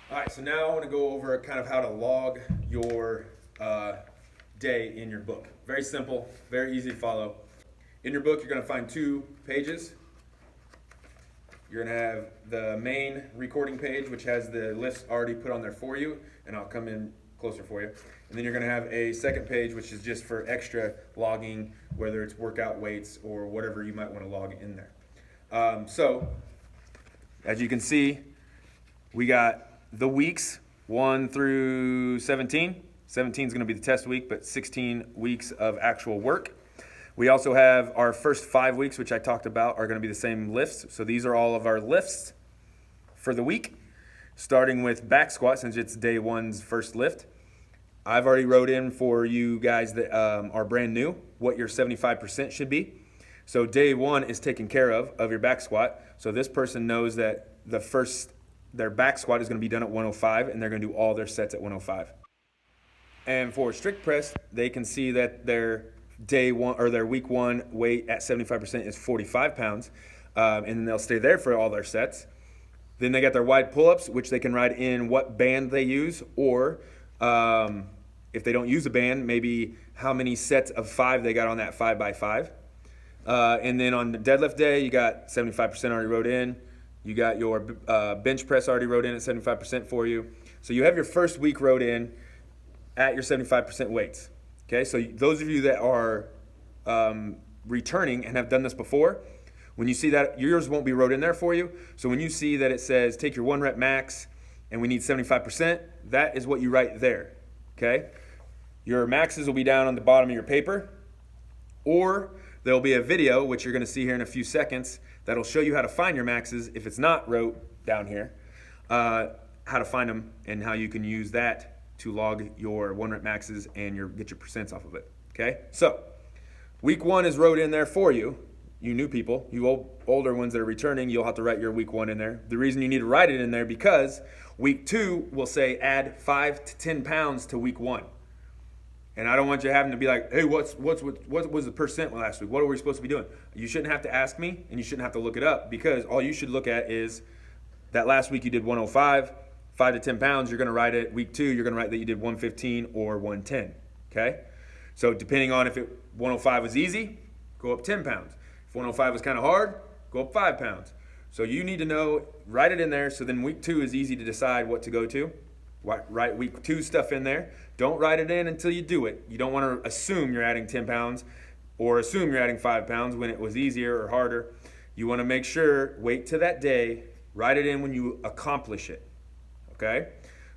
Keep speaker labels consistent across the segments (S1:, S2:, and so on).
S1: All right, so now I want to go over kind of how to log your day in your book. Very simple, very easy to follow. In your book, you're going to find two pages. You're going to have the main recording page, which has the lists already put on there for you, and I'll come in closer for you. And then you're going to have a second page, which is just for extra logging, whether it's workout weights or whatever you might want to log in there. So, as you can see, we got the weeks 1 through 17. 17 is going to be the test week, but 16 weeks of actual work. We also have our first 5 weeks, which I talked about, are going to be the same lifts. So these are all of our lifts for the week, starting with back squat, since it's day one's first lift. I've already wrote in for you guys that are brand new what your 75% should be. So day one is taken care of your back squat. So this person knows that their back squat is going to be done at 105, and they're going to do all their sets at 105. And for strict press, they can see that their day one or their week one weight at 75% is 45 pounds, and then they'll stay there for all their sets. Then they got their wide pull-ups, which they can write in what band they use, or if they don't use a band, maybe how many sets of 5 they got on that 5x5. And then on the deadlift day, you got 75% already wrote in. You got your bench press already wrote in at 75% for you. So you have your first week wrote in at your 75% weights. Okay, so those of you that are returning and have done this before, when you see that, yours won't be wrote in there for you. So when you see that it says take your 1 rep max and we need 75%, that is what you write there. Okay, your maxes will be down on the bottom of your paper, or there'll be a video, which you're going to see here in a few seconds, that'll show you how to find your maxes if it's not wrote down here, how to find them and how you can use that to log your 1 rep maxes and get your percents off of it. Okay, so week 1 is wrote in there for you. You new people, you older ones that are returning, you'll have to write your week 1 in there. The reason you need to write it in there because week 2 will say add 5 to 10 pounds to week 1. And I don't want you having to be like, hey, what was the percent last week? What are we supposed to be doing? You shouldn't have to ask me, and you shouldn't have to look it up, because all you should look at is that last week you did 105, 5 to 10 pounds. You're going to write it. Week 2, you're going to write that you did 115 or 110. Okay? So depending on if 105 was easy, go up 10 pounds. If 105 was kind of hard, go up 5 pounds. So you need to know, write it in there, so then week 2 is easy to decide what to go to. Write week 2 stuff in there. Don't write it in until you do it. You don't want to assume you're adding 10 pounds or assume you're adding 5 pounds when it was easier or harder. You want to make sure, wait to that day, write it in when you accomplish it. Okay?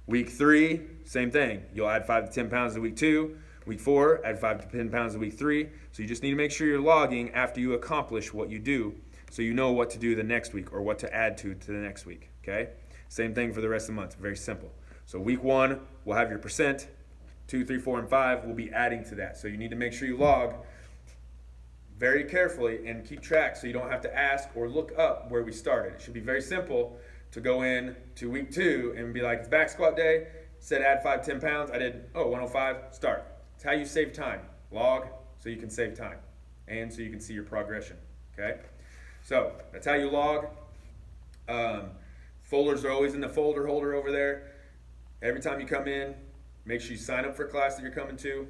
S1: Week 3, same thing. You'll add 5 to 10 pounds to week 2. Week 4, add 5 to 10 pounds to week 3. So you just need to make sure you're logging after you accomplish what you do, so you know what to do the next week or what to add to the next week. Okay? Same thing for the rest of the month. Very simple. So week 1, we'll have your percent. 2, 3, 4, and 5, we'll be adding to that. So you need to make sure you log very carefully and keep track so you don't have to ask or look up where we started. It should be very simple to go in to week 2 and be like, it's back squat day, said add 5, 10 pounds. I did, 105, start. It's how you save time. Log so you can save time and so you can see your progression. Okay? So that's how you log. Folders are always in the folder holder over there. Every time you come in, make sure you sign up for a class that you're coming to,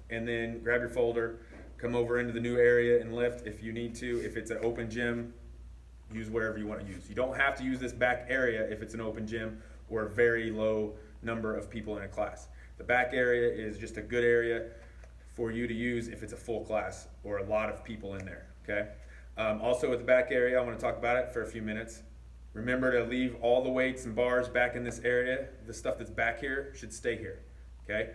S1: and then grab your folder, come over into the new area and lift if you need to. If it's an open gym, use wherever you want to use. You don't have to use this back area if it's an open gym or a very low number of people in a class. The back area is just a good area for you to use if it's a full class or a lot of people in there. Okay. Also with the back area, I want to talk about it for a few minutes. Remember to leave all the weights and bars back in this area. The stuff that's back here should stay here, okay?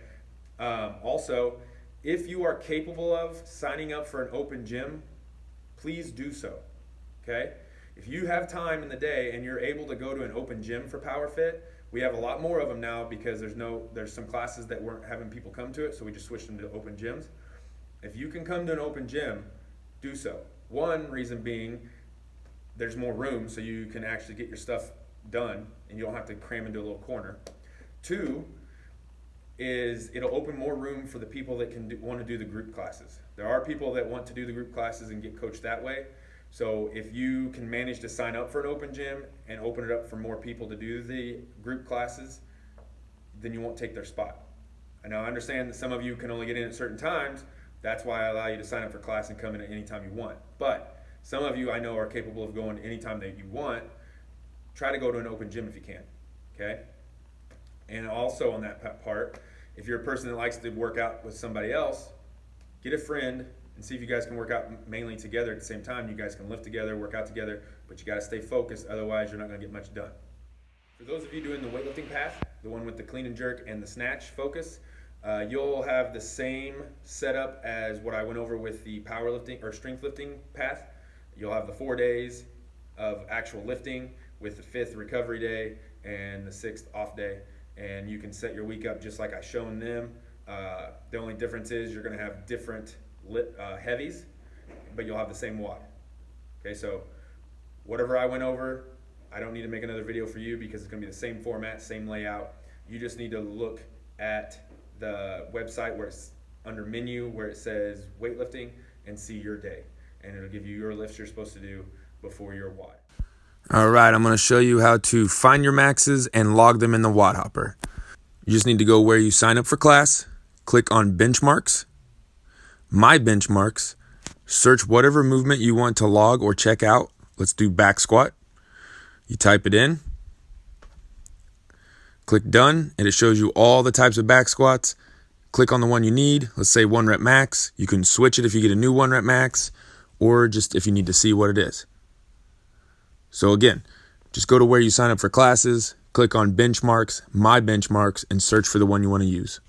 S1: Also, if you are capable of signing up for an open gym, please do so, okay? If you have time in the day and you're able to go to an open gym for PowerFit, we have a lot more of them now because there's some classes that weren't having people come to it, so we just switched them to open gyms. If you can come to an open gym, do so. One reason being, there's more room so you can actually get your stuff done and you don't have to cram into a little corner. 2 is it'll open more room for the people that want to do the group classes. There are people that want to do the group classes and get coached that way, So if you can manage to sign up for an open gym and open it up for more people to do the group classes, then you won't take their spot. And now I understand that some of you can only get in at certain times. That's why I allow you to sign up for class and come in at any time you want. But some of you I know are capable of going anytime that you want. Try to go to an open gym if you can, okay? And also on that part, if you're a person that likes to work out with somebody else, get a friend and see if you guys can work out mainly together at the same time. You guys can lift together, work out together, but you got to stay focused, otherwise you're not going to get much done. For those of you doing the weightlifting path, the one with the clean and jerk and the snatch focus, you'll have the same setup as what I went over with the powerlifting or strength lifting path. You'll have the 4 days of actual lifting with the 5th recovery day and the 6th off day, and you can set your week up just like I shown them. The only difference is you're going to have different heavies, but you'll have the same WOD. Okay, so whatever I went over, I don't need to make another video for you because it's going to be the same format, same layout. You just need to look at the website where it's under menu where it says weightlifting and see your day, and it'll give you your lifts you're supposed to do before your WOD.
S2: All right, I'm going to show you how to find your maxes and log them in the WOD Hopper. You just need to go where you sign up for class, click on benchmarks, my benchmarks, search whatever movement you want to log or check out. Let's do back squat. You type it in, click done, and it shows you all the types of back squats. Click on the one you need. Let's say 1 rep max. You can switch it if you get a new 1 rep max, or just if you need to see what it is. So again, just go to where you sign up for classes, click on benchmarks, my benchmarks, and search for the one you want to use.